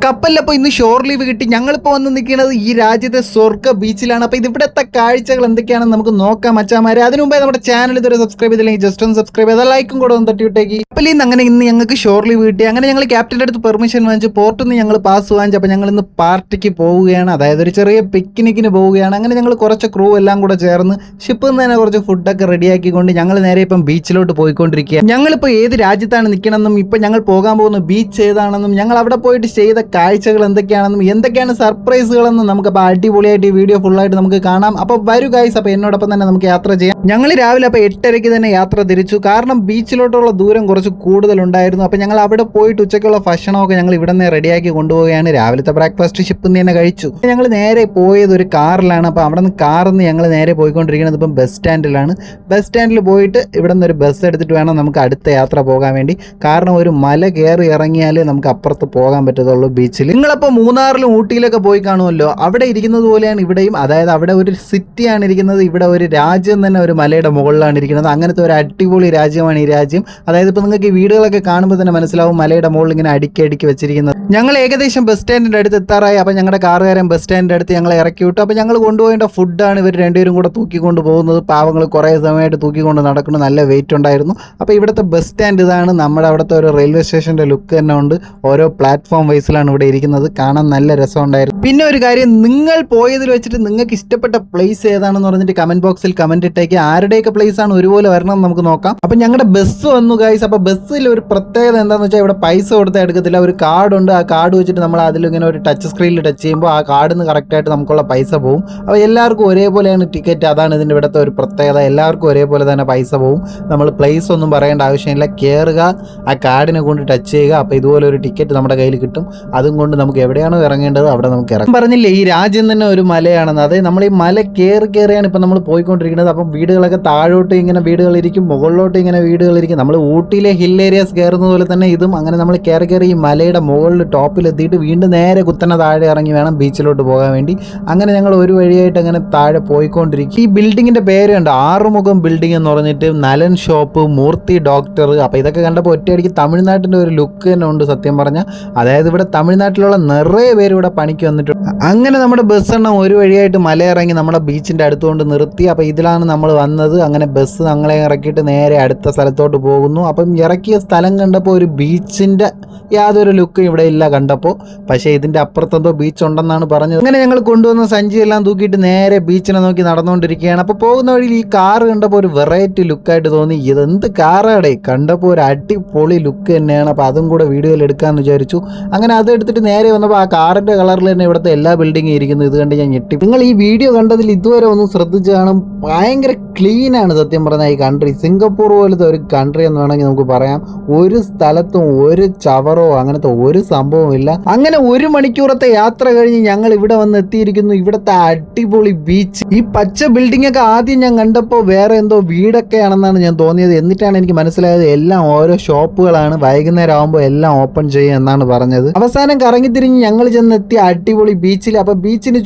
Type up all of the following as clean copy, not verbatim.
കപ്പലിലപ്പോൾ ഇന്ന് shore leave കിട്ടി. ഞങ്ങളിപ്പോൾ വന്ന് നിൽക്കുന്നത് ഈ രാജ്യത്തെ സ്വർഗ്ഗ ബീച്ചിലാണ്. അപ്പോൾ ഇവിടുത്തെ കാഴ്ചകൾ എന്തൊക്കെയാണെന്ന് നമുക്ക് നോക്കാം മച്ചാമാരെ. അതിനു മുമ്പേ നമ്മുടെ ചാനൽ ഇതുവരെ സബ്സ്ക്രൈബ് ചെയ്തില്ലെങ്കിൽ ജസ്റ്റ് ഒന്ന് സബ്സ്ക്രൈബ് ചെയ്താൽ ലൈക്കും കൂടെ ഒന്ന് തട്ടിവിട്ടേക്ക്. കപ്പലിൽ നിന്ന് അങ്ങനെ ഇന്ന് ഞങ്ങൾക്ക് ഷോർ ലീവ് കിട്ടി. അങ്ങനെ ഞങ്ങൾ ക്യാപ്റ്റൻ്റെ അടുത്ത് പെർമിഷൻ വാങ്ങിച്ചു, പോർട്ടിൽ നിന്ന് ഞങ്ങൾ പാസ് വാങ്ങിച്ചു. അപ്പോൾ ഞങ്ങൾ ഇന്ന് പാർട്ടിക്ക് പോവുകയാണ്, അതായത് ഒരു ചെറിയ പിക്നിക്കിന് പോവുകയാണ്. അങ്ങനെ ഞങ്ങൾ കുറച്ച് ക്രൂ എല്ലാം കൂടെ ചേർന്ന് ഷിപ്പിൽ നിന്ന് തന്നെ കുറച്ച് ഫുഡൊക്കെ റെഡിയാക്കിക്കൊണ്ട് ഞങ്ങൾ നേരെ ഇപ്പം ബീച്ചിലോട്ട് പോയിക്കൊണ്ടിരിക്കുക. ഞങ്ങളിപ്പോൾ ഏത് രാജ്യത്താണ് നിൽക്കണമെന്നും ഇപ്പം ഞങ്ങൾ പോകാൻ പോകുന്ന ബീച്ച് ഏതാണെന്നും ഞങ്ങൾ അവിടെ പോയിട്ട് ചെയ്ത കാഴ്ചകൾ എന്തൊക്കെയാണെന്നും എന്തൊക്കെയാണ് സർപ്രൈസുകളെന്നും നമുക്കപ്പോൾ അടിപൊളിയായിട്ട് ഈ വീഡിയോ ഫുള്ളായിട്ട് നമുക്ക് കാണാം. അപ്പോൾ വരൂ ഗൈസ്, അപ്പോൾ എന്നോടൊപ്പം തന്നെ നമുക്ക് യാത്ര ചെയ്യാം. ഞങ്ങൾ രാവിലെ അപ്പോൾ 8:30 തന്നെ യാത്ര തിരിച്ചു, കാരണം ബീച്ചിലോട്ടുള്ള ദൂരം കുറച്ച് കൂടുതലുണ്ടായിരുന്നു. അപ്പോൾ ഞങ്ങൾ അവിടെ പോയിട്ട് ഉച്ചയ്ക്കുള്ള ഭക്ഷണമൊക്കെ ഞങ്ങൾ ഇവിടെ നിന്ന് റെഡിയാക്കി കൊണ്ടുപോവുകയാണ്. രാവിലത്തെ ബ്രേക്ക്ഫാസ്റ്റ് ഷിപ്പിൽ നിന്ന് തന്നെ കഴിച്ചു. ഞങ്ങൾ നേരെ പോയത് ഒരു കാറിലാണ്. അപ്പോൾ അവിടെ നിന്ന് കാറിൽ നിന്ന് ഞങ്ങൾ നേരെ പോയിക്കൊണ്ടിരിക്കുന്നത് ഇപ്പം ബസ് സ്റ്റാൻഡിലാണ്. ബസ് സ്റ്റാൻഡിൽ പോയിട്ട് ഇവിടെ നിന്ന് ഒരു ബസ് എടുത്തിട്ട് വേണം നമുക്ക് അടുത്ത യാത്ര പോകാൻ വേണ്ടി. കാരണം ഒരു മല കയറി ഇറങ്ങിയാലേ നമുക്ക് അപ്പുറത്ത് പോകാൻ പറ്റത്തുള്ളൂ ബീച്ചിൽ. നിങ്ങളപ്പോൾ മൂന്നാറിലും ഊട്ടിയിലൊക്കെ പോയി കാണുമല്ലോ, അവിടെ ഇരിക്കുന്നത് പോലെയാണ് ഇവിടെയും. അതായത് അവിടെ ഒരു സിറ്റിയാണ് ഇരിക്കുന്നത്, ഇവിടെ ഒരു രാജ്യം തന്നെ ഒരു മലയുടെ മുകളിലാണ് ഇരിക്കുന്നത്. അങ്ങനത്തെ ഒരു അടിപൊളി രാജ്യമാണ് ഈ രാജ്യം. അതായത് ഇപ്പോൾ നിങ്ങൾക്ക് ഈ വീടുകളൊക്കെ കാണുമ്പോൾ തന്നെ മനസ്സിലാവും മലയുടെ മുകളിൽ ഇങ്ങനെ അടുക്കി വെച്ചിരിക്കുന്നത്. ഞങ്ങൾ ഏകദേശം ബസ് സ്റ്റാൻഡിൻ്റെ അടുത്ത് എത്താറായി. അപ്പോൾ ഞങ്ങളുടെ കാറുകാരൻ ബസ് സ്റ്റാൻഡിൻ്റെ അടുത്ത് ഞങ്ങളെ ഇറക്കി വിട്ടു. അപ്പോൾ ഞങ്ങൾ കൊണ്ടുപോകേണ്ട ഫുഡാണ് ഇവർ രണ്ടുപേരും കൂടെ തൂക്കിക്കൊണ്ട് പോകുന്നത്. പാവങ്ങൾ കുറേ സമയമായിട്ട് തൂക്കിക്കൊണ്ട് നടക്കുന്നു, നല്ല വെയിറ്റ് ഉണ്ടായിരുന്നു. അപ്പോൾ ഇവിടുത്തെ ബസ് സ്റ്റാൻഡ് ഇതാണ്. നമ്മുടെ അവിടുത്തെ ഒരു റെയിൽവേ സ്റ്റേഷൻ്റെ ലുക്ക് തന്നെ ഉണ്ട്. ഓരോ പ്ലാറ്റ്ഫോം വൈസിലാണ് ഇവിടെ ഇരിക്കുന്നത്, കാണാൻ നല്ല രസമുണ്ടായിരുന്നു. പിന്നെ ഒരു കാര്യം, നിങ്ങൾ പോയതിൽ വെച്ചിട്ട് നിങ്ങൾക്ക് ഇഷ്ടപ്പെട്ട പ്ലേസ് ഏതാണെന്ന് പറഞ്ഞിട്ട് കമന്റ് ബോക്സിൽ കമന്റ് ഇട്ടേക്ക്. ആരുടെയൊക്കെ പ്ലേസ് ആണ് ഒരുപോലെ വരണം എന്ന് നമുക്ക് നോക്കാം. അപ്പം ഞങ്ങളുടെ ബസ് വന്നു ഗൈസ്. അപ്പോൾ ബസ്സിൽ ഒരു പ്രത്യേകത എന്താണെന്ന് വെച്ചാൽ ഇവിടെ പൈസ കൊടുത്താൽ എടുക്കത്തില്ല, ഒരു കാർഡുണ്ട്. ആ കാർഡ് വെച്ചിട്ട് നമ്മൾ അതിലിങ്ങനെ ഒരു ടച്ച് സ്ക്രീനിൽ ടച്ച് ചെയ്യുമ്പോൾ ആ കാർഡിൽ നിന്ന് കറക്റ്റായിട്ട് നമുക്കുള്ള പൈസ പോകും. അപ്പോൾ എല്ലാവർക്കും ഒരേപോലെയാണ് ടിക്കറ്റ്, അതാണ് ഇതിൻ്റെ ഇവിടുത്തെ ഒരു പ്രത്യേകത. എല്ലാവർക്കും ഒരേപോലെ തന്നെ പൈസ പോകും. നമ്മൾ പ്ലേസ് ഒന്നും പറയേണ്ട ആവശ്യമില്ല, കയറുക, ആ കാർഡിനെ കൊണ്ട് ടച്ച് ചെയ്യുക. അപ്പോൾ ഇതുപോലെ ഒരു ടിക്കറ്റ് നമ്മുടെ കയ്യിൽ കിട്ടും. അതും കൊണ്ട് നമുക്ക് എവിടെയാണോ ഇറങ്ങേണ്ടത് അവിടെ നമുക്ക് ഇറങ്ങാം. പറഞ്ഞില്ലേ ഈ രാജ്യം തന്നെ ഒരു മലയാണെന്ന്. അതായത് നമ്മൾ ഈ മല കയറിയാണ് ഇപ്പം നമ്മൾ പോയിക്കൊണ്ടിരിക്കുന്നത്. അപ്പം വീടുകളൊക്കെ താഴോട്ട് ഇങ്ങനെ വീടുകളിരിക്കും, മുകളിലോട്ട് ഇങ്ങനെ വീടുകളിരിക്കും. നമ്മൾ ഊട്ടിയിലെ ഹിൽ ഏരിയാസ് കയറുന്ന പോലെ തന്നെ ഇതും അങ്ങനെ നമ്മൾ കയറി ഈ മലയുടെ മുകളിൽ ടോപ്പിലെത്തിയിട്ട് വീണ്ടും നേരെ കുത്തനെ താഴെ ഇറങ്ങി വേണം ബീച്ചിലോട്ട് പോകാൻ വേണ്ടി. അങ്ങനെ ഞങ്ങൾ ഒരു വഴിയായിട്ട് അങ്ങനെ താഴെ പോയിക്കൊണ്ടിരിക്കും. ഈ ബിൽഡിങ്ങിൻ്റെ പേര് കണ്ട് ആറുമുഖം ബിൽഡിംഗ് എന്ന് പറഞ്ഞിട്ട്, നലൻ ഷോപ്പ്, മൂർത്തി ഡോക്ടർ. അപ്പോൾ ഇതൊക്കെ കണ്ടപ്പോൾ ഒറ്റയടിക്ക് തമിഴ്നാട്ടിൻ്റെ ഒരു ലുക്ക് തന്നെ ഉണ്ട് സത്യം പറഞ്ഞാൽ. അതായത് ഇവിടെ തമിഴ്നാട്ടിലുള്ള നിറയെ പേര് ഇവിടെ പണിക്ക് വന്നിട്ടുണ്ട്. അങ്ങനെ നമ്മുടെ ബസ് എണ്ണം ഒരു വഴിയായിട്ട് മലയിറങ്ങി നമ്മുടെ ബീച്ചിൻ്റെ അടുത്തുകൊണ്ട് നിർത്തി. അപ്പോൾ ഇതിലാണ് നമ്മൾ വന്നത്. അങ്ങനെ ബസ് ഞങ്ങളെ ഇറക്കിയിട്ട് നേരെ അടുത്ത സ്ഥലത്തോട്ട് പോകുന്നു. അപ്പം ഇറക്കിയ സ്ഥലം കണ്ടപ്പോൾ ഒരു ബീച്ചിൻ്റെ യാതൊരു ലുക്കും ഇവിടെ ഇല്ല കണ്ടപ്പോൾ. പക്ഷേ ഇതിൻ്റെ അപ്പുറത്തെന്തോ ബീച്ച് ഉണ്ടെന്നാണ് പറഞ്ഞത്. അങ്ങനെ ഞങ്ങൾ കൊണ്ടുവന്ന സഞ്ചിയെല്ലാം തൂക്കിയിട്ട് നേരെ ബീച്ചിനെ നോക്കി നടന്നുകൊണ്ടിരിക്കുകയാണ്. അപ്പോൾ പോകുന്ന വഴിയിൽ ഈ കാറ് കണ്ടപ്പോൾ ഒരു വെറൈറ്റി ലുക്കായിട്ട് തോന്നി. ഇതെന്ത് കാറാടേ, കണ്ടപ്പോൾ ഒരു അടിപൊളി ലുക്ക് തന്നെയാണ്. അപ്പോൾ അതും കൂടെ വീഡിയോയിൽ എടുക്കാമെന്ന് വിചാരിച്ചു. അങ്ങനെ അത് എടുത്തിട്ട് നേരെ വന്നപ്പോൾ ആ കാറിൻ്റെ കളറിൽ തന്നെ ഇവിടുത്തെ എല്ലാ ബിൽഡിങ്ങും ഇരിക്കുന്നത്. ഇത് കണ്ട് ഞാൻ ഞെട്ടി. നിങ്ങൾ ഈ വീഡിയോ കണ്ടതിൽ ഇതുവരെ ഒന്നും ശ്രദ്ധിച്ച് കാണും, ഭയങ്കര ക്ലീനാണ് സത്യം പറഞ്ഞാൽ ഈ കൺട്രി. സിംഗപ്പൂർ പോലത്തെ ഒരു കൺട്രി എന്ന് വേണമെങ്കിൽ നമുക്ക് പറയാം. ഒരു സ്ഥലത്തും ഒരു ചവറോ അങ്ങനത്തെ ഒരു സംഭവവും ഇല്ല. അങ്ങനെ 1 മണിക്കൂറത്തെ യാത്ര കഴിഞ്ഞ് ഞങ്ങൾ ഇവിടെ വന്ന് എത്തിയിരിക്കുന്നു. ഇവിടുത്തെ അടിപൊളി ബീച്ച്. ഈ പച്ച ബിൽഡിംഗ് ഒക്കെ ആദ്യം ഞാൻ കണ്ടപ്പോൾ വേറെ എന്തോ വീടൊക്കെ ആണെന്നാണ് ഞാൻ തോന്നിയത്. എന്നിട്ടാണ് എനിക്ക് മനസ്സിലായത് എല്ലാം ഓരോ ഷോപ്പുകളാണ്, വൈകുന്നേരം ആകുമ്പോൾ എല്ലാം ഓപ്പൺ ചെയ്യും എന്നാണ് പറഞ്ഞത്. അവസാനം കറങ്ങിത്തിരിഞ്ഞ് ഞങ്ങൾ ചെന്നെത്തി അടിപൊളി ബീച്ചിൽ. അപ്പോൾ ബീച്ചിന്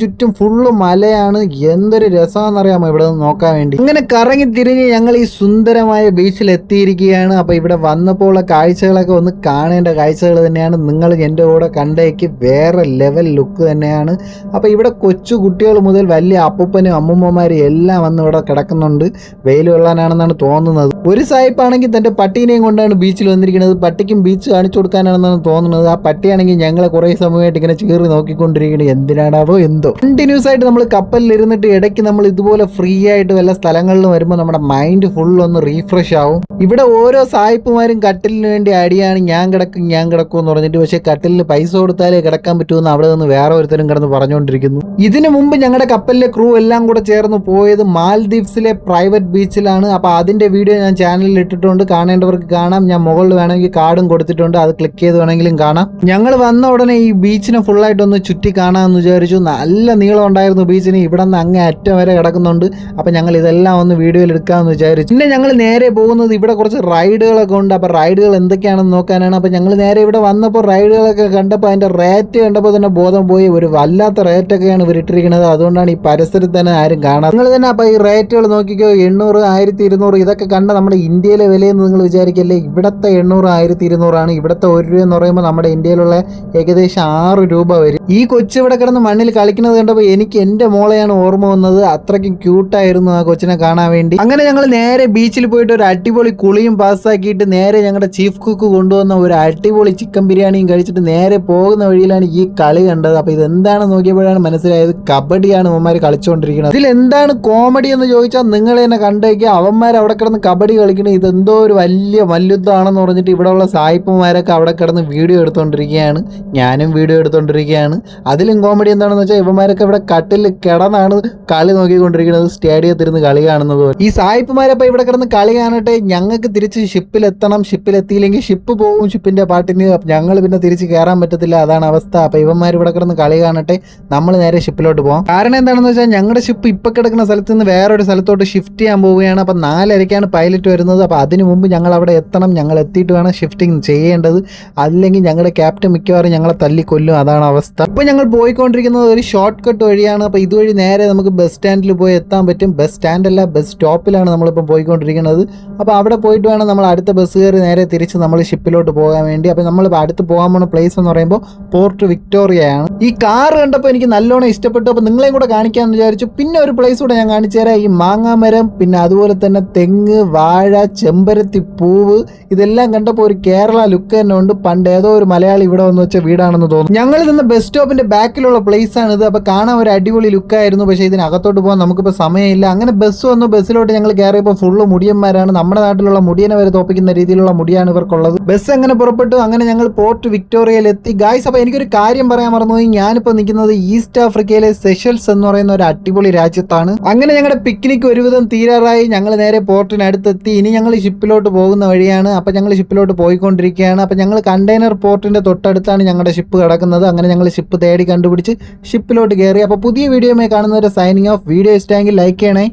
ചുറ്റും ഫുള്ള് മലയാണ്. എന്തൊരു രസമാണെന്നറിയാമോ ഇവിടെ നിന്ന് നോക്കാൻ വേണ്ടി. ഇങ്ങനെ കറങ്ങിത്തിരിഞ്ഞ് ഞങ്ങൾ ഈ സുന്ദരമായ ബീച്ചിൽ എത്തിയിരിക്കുകയാണ്. അപ്പോൾ ഇവിടെ വന്നപ്പോൾ ഉള്ള കാഴ്ചകളൊക്കെ ഒന്ന് കാണേണ്ട കാഴ്ചകൾ തന്നെയാണ്. നിങ്ങൾ എൻ്റെ കൂടെ കണ്ടേക്ക്, വേറെ ലെവൽ ലുക്ക് തന്നെയാണ്. അപ്പോൾ ഇവിടെ കൊച്ചു കുട്ടികൾ മുതൽ വലിയ അപ്പൂപ്പനും അമ്മൂമ്മമാരും എല്ലാം വന്ന് ഇവിടെ കിടക്കുന്നുണ്ട്. വെയിൽ കൊള്ളാനാണെന്നാണ് തോന്നുന്നത്. ഒരു സായിപ്പാണെങ്കിൽ തൻ്റെ പട്ടീനെയും കൊണ്ടാണ് ബീച്ചിൽ വന്നിരിക്കുന്നത്. പട്ടിക്കും ബീച്ച് കാണിച്ചു കൊടുക്കാനാണെന്നാണ് തോന്നുന്നത്. ആ പട്ടിയാണെങ്കിൽ ഞങ്ങളെ കുറേ സമയമായിട്ട് ഇങ്ങനെ ചീറി നോക്കിക്കൊണ്ടിരിക്കുന്നത്. എന്തിനാണാവോ എന്തോ. കണ്ടിന്യൂസ് ആയിട്ട് നമ്മൾ കപ്പലിൽ ഇരുന്നിട്ട് ഇടയ്ക്ക് നമ്മൾ ഇതുപോലെ ഫ്രീ ആയിട്ട് വല്ല സ്ഥലങ്ങളിലും വരുമ്പോൾ നമ്മുടെ മൈൻഡ് ഫുൾ ഒന്ന് റീഫ്രഷ് ആവും. ഇവിടെ ഓരോ സായിപ്പുമാരും കട്ടിലിന് വേണ്ടി അടിയാണ്, ഞാൻ കിടക്കും എന്ന് പറഞ്ഞിട്ട്. പക്ഷേ കട്ടിലിൽ പൈസ കൊടുത്താലേ കിടക്കാൻ പറ്റുമെന്ന് അവിടെ നിന്ന് വേറെ ഒരുത്തരും കിടന്ന് പറഞ്ഞുകൊണ്ടിരിക്കുന്നു. ഇതിനു മുമ്പ് ഞങ്ങളുടെ കപ്പലിലെ ക്രൂ എല്ലാം കൂടെ ചേർന്ന് പോയത് മാൽദീവ്സിലെ പ്രൈവറ്റ് ബീച്ചിലാണ്. അപ്പോൾ അതിൻ്റെ വീഡിയോ ഞാൻ ചാനലിൽ ഇട്ടിട്ടുണ്ട്, കാണേണ്ടവർക്ക് കാണാം. ഞാൻ മുകളിൽ വേണമെങ്കിൽ കാർഡും കൊടുത്തിട്ടുണ്ട്, അത് ക്ലിക്ക് ചെയ്ത് വേണമെങ്കിലും കാണാം. ഞങ്ങൾ വന്ന ഉടനെ ഈ ബീച്ചിനെ ഫുള്ളായിട്ടൊന്ന് ചുറ്റി കാണാമെന്ന് വിചാരിച്ചു. നല്ല നീളം ഉണ്ടായിരുന്നു ബീച്ചിന്, ഇവിടെ നിന്ന് അങ്ങേ അറ്റം വരെ കിടക്കുന്നുണ്ട്. അപ്പോൾ ഞങ്ങൾ ഇതെല്ലാം ഒന്ന് വീഡിയോയിൽ എടുക്കാമെന്ന് വിചാരിച്ചു. പിന്നെ ഞങ്ങൾ നേരെ പോകുന്നത് ഇവിടെ കുറച്ച് റൈഡുകളൊക്കെ ഉണ്ട്. അപ്പോൾ റൈഡുകൾ എന്തൊക്കെയാണെന്ന് നോക്കാനാണ്. അപ്പോൾ ഞങ്ങൾ നേരെ ഇവിടെ വന്നപ്പോൾ റൈഡുകളൊക്കെ കണ്ടപ്പോൾ അതിൻ്റെ റേറ്റ് കണ്ടപ്പോൾ തന്നെ ബോധം പോയി. ഒരു വല്ലാത്ത റേറ്റൊക്കെയാണ് ഇവർ ഇട്ടിരിക്കുന്നത്. അതുകൊണ്ടാണ് ഈ പരിസരത്ത് തന്നെ ആരും കാണാം. നിങ്ങൾ തന്നെ അപ്പോൾ ഈ റേറ്റുകൾ നോക്കിക്കോ, 800, 1200 ഇതൊക്കെ കണ്ട നമ്മുടെ ഇന്ത്യയിലെ വിലയെന്ന് നിങ്ങൾ വിചാരിക്കല്ലേ. ഇവിടുത്തെ 800 1200 ഇവിടുത്തെ 1 രൂപ എന്ന് പറയുമ്പോൾ നമ്മുടെ ഇന്ത്യയിലുള്ള ഏകദേശം 6 രൂപ വരും. ഈ കൊച്ചു ഇവിടെ കിടന്ന് മണ്ണിൽ കളിക്കുന്നത് കണ്ടപ്പോൾ എനിക്ക് എൻ്റെ മോളെയാണ് ഓർമ്മ വന്നത്. അത്രയ്ക്കും ക്യൂട്ടായിരുന്നു ആ കൊച്ചിനെ കാണാൻ വേണ്ടി. അങ്ങനെ ഞങ്ങൾ നേരെ ബീച്ചിൽ പോയിട്ട് ഒരു അടിപൊളി കുളിയും പാസ്സാക്കിയിട്ട് നേരെ ഞങ്ങളുടെ ചീഫ് കുക്ക് കൊണ്ടുവന്ന ഒരു അടിപൊളി ചിക്കൻ ബിരിയാണിയും കഴിച്ചിട്ട് നേരെ പോകുന്ന വഴിയിലാണ് ഈ കളി കണ്ടത്. അപ്പോൾ ഇതെന്താണെന്ന് നോക്കിയപ്പോഴാണ് മനസ്സിലായത് കബഡിയാണ് അവന്മാർ കളിച്ചുകൊണ്ടിരിക്കുന്നത്. ഇതിൽ എന്താണ് കോമഡി എന്ന് ചോദിച്ചാൽ നിങ്ങൾ തന്നെ കണ്ടേക്കുക. അവന്മാർ അവിടെ കിടന്ന് കബഡി കളിക്കുന്നത് ഇതെന്തോ ഒരു വലിയ മല്യുദ്ധമാണെന്ന് പറഞ്ഞിട്ട് ഇവിടെയുള്ള സായിപ്പന്മാരൊക്കെ അവിടെ കിടന്ന് വീഡിയോ എടുത്തുകൊണ്ടിരിക്കുകയാണ്. ഞാനും വീഡിയോ എടുത്തുകൊണ്ടിരിക്കുകയാണ്. അതിലും കോമഡി എന്താണെന്ന് വെച്ചാൽ ഇവന്മാരൊക്കെ ഇവിടെ കട്ടിൽ കിടന്നാണ് കളി നോക്കിക്കൊണ്ടിരിക്കുന്നത്, സ്റ്റേഡിയത്തിരുന്ന് കളി കാണുന്നത് പോലെ. ഈ സായിപ്പന്മാരപ്പോൾ ഇവിടെ കിടന്ന് കളി കാണട്ടെ, ഞങ്ങൾക്ക് തിരിച്ച് ഷിപ്പിലെത്തണം, ഷിപ്പിലെത്തിയില്ലെങ്കിൽ ഷിപ്പ് പോകും ഷിപ്പിൻ്റെ പാട്ടിന്, ഞങ്ങൾ പിന്നെ തിരിച്ച് കയറാൻ പറ്റത്തില്ല, അതാണ് അവസ്ഥ. അപ്പോൾ ഇവന്മാർ ഇവിടെ കിടന്ന് കളി കാണട്ടെ, നമ്മൾ നേരെ ഷിപ്പിലോട്ട് പോകാം. കാരണം എന്താണെന്ന് വെച്ചാൽ ഞങ്ങളുടെ ഷിപ്പ് ഇപ്പം കിടക്കുന്ന സ്ഥലത്ത് നിന്ന് വേറൊരു സ്ഥലത്തോട്ട് ഷിഫ്റ്റ് ചെയ്യാൻ പോവുകയാണ്. അപ്പോൾ 4:30 പൈലറ്റ് വരുന്നത്. അപ്പോൾ അതിന് മുമ്പ് ഞങ്ങൾ അവിടെ എത്തണം, ഞങ്ങൾ എത്തിയിട്ട് വേണം ഷിഫ്റ്റിംഗ് ചെയ്യേണ്ടത്, അല്ലെങ്കിൽ ഞങ്ങളുടെ ക്യാപ്റ്റൻ മിക്കവാറും ഞങ്ങളെ തല്ലിക്കൊല്ലും, അതാണ് അവസ്ഥ. ഇപ്പോൾ ഞങ്ങൾ പോയിക്കൊണ്ടിരിക്കുന്നത് ഒരു ഷോർട്ട് കട്ട് വഴിയാണ്. അപ്പോൾ ഇതുവഴി നേരെ നമുക്ക് ബസ് സ്റ്റാൻഡിൽ പോയി എത്താൻ പറ്റും. ബസ് സ്റ്റാൻഡല്ല, ബസ് സ്റ്റോപ്പിലാണ് നമ്മളിപ്പോൾ പോയിക്കൊണ്ടിരിക്കുന്നത്. അപ്പോൾ അവിടെ പോയിട്ട് വേണം നമ്മൾ അടുത്ത ബസ് കയറി നേരെ തിരിച്ച് നമ്മൾ ഷിപ്പിലോട്ട് പോകാൻ വേണ്ടി. അപ്പോൾ നമ്മളിപ്പോൾ അടുത്ത് പോകാൻ പോകുന്ന പ്ലേസ് എന്ന് പറയുമ്പോൾ പോർട്ട് വിക്ടോറിയയാണ്. ഈ കാർ കണ്ടപ്പോൾ എനിക്ക് നല്ലോണം ഇഷ്ടപ്പെട്ടു. അപ്പോൾ നിങ്ങളെയും കൂടെ കാണിക്കാമെന്ന് വിചാരിച്ചു. പിന്നെ ഒരു പ്ലേസ് കൂടെ ഞാൻ കാണിച്ചു തരാം. ഈ മാങ്ങാമരം, പിന്നെ അതുപോലെ തന്നെ തെങ്ങ്, വാഴ, ചെമ്പരത്തി പൂവ്, ഇതെല്ലാം കണ്ടപ്പോൾ ഒരു കേരള ലുക്ക് തന്നെ ഉണ്ട്. പണ്ട് ഏതോ ഒരു മലയാളി ഇവിടെ വന്ന് വെച്ച വീടാണെന്ന് തോന്നുന്നു. ഞങ്ങൾ നിന്ന് ബസ് സ്റ്റോപ്പിന്റെ ബാക്കിലുള്ള പ്ലേസ് ആണിത്. അപ്പോൾ കാണാൻ ഒരു അടിപൊളി ലുക്കായിരുന്നു. പക്ഷേ ഇതിനകത്തോട്ട് പോകാൻ നമുക്കിപ്പോൾ സമയമില്ല. അങ്ങനെ ബസ് വന്നു. ബസ്സിലോട്ട് ഞങ്ങൾ കയറിയപ്പോൾ ഫുള്ള് മുടിയന്മാരാണ്. നമ്മുടെ നാട്ടിലുള്ള മുടിയനെ വരെ തോപ്പിക്കുന്ന രീതിയിലുള്ള മുടിയാണ് ഇവർക്കുള്ളത്. ബസ് അങ്ങനെ പുറപ്പെട്ടു. അങ്ങനെ ഞങ്ങൾ പോർട്ട് വിക്ടോറിയയിൽ എത്തി. ഗായ്സ്, അപ്പോൾ എനിക്കൊരു കാര്യം പറയാൻ മറന്നുപോയി. ഞാനിപ്പോൾ നിൽക്കുന്നത് ഈസ്റ്റ് ആഫ്രിക്കയിലെ സെഷൽസ് എന്ന് പറയുന്ന ഒരു അടിപൊളി രാജ്യത്താണ്. അങ്ങനെ ഞങ്ങളുടെ പിക്നിക് ഒരുവിധം തീരാറായി. ഞങ്ങൾ നേരെ പോർട്ടിനടുത്തെത്തി. ഇനി ഞങ്ങൾ ഷിപ്പിലോട്ട് പോകുന്ന വഴിയാണ്. അപ്പോൾ ഞങ്ങൾ ഷിപ്പിലോട്ട് പോയിക്കൊണ്ടിരിക്കുകയാണ്. അപ്പോൾ ഞങ്ങൾ കണ്ടെയ്നർ പോർട്ടിന്റെ തൊട്ടടുത്താണ് ഞങ്ങളുടെ ഷിപ്പ് കിടക്കുന്നത്. അങ്ങനെ ഞങ്ങൾ ഷിപ്പ് തേടി കണ്ടുപിടിച്ച് ഷിപ്പിലോട്ട് കയറി. അപ്പോൾ പുതിയ വീഡിയോയുമായി കാണുന്നവരെ സൈനിങ് ഓഫ്. വീഡിയോ ഇഷ്ടമെങ്കിൽ ലൈക്ക് ചെയ്യണേ.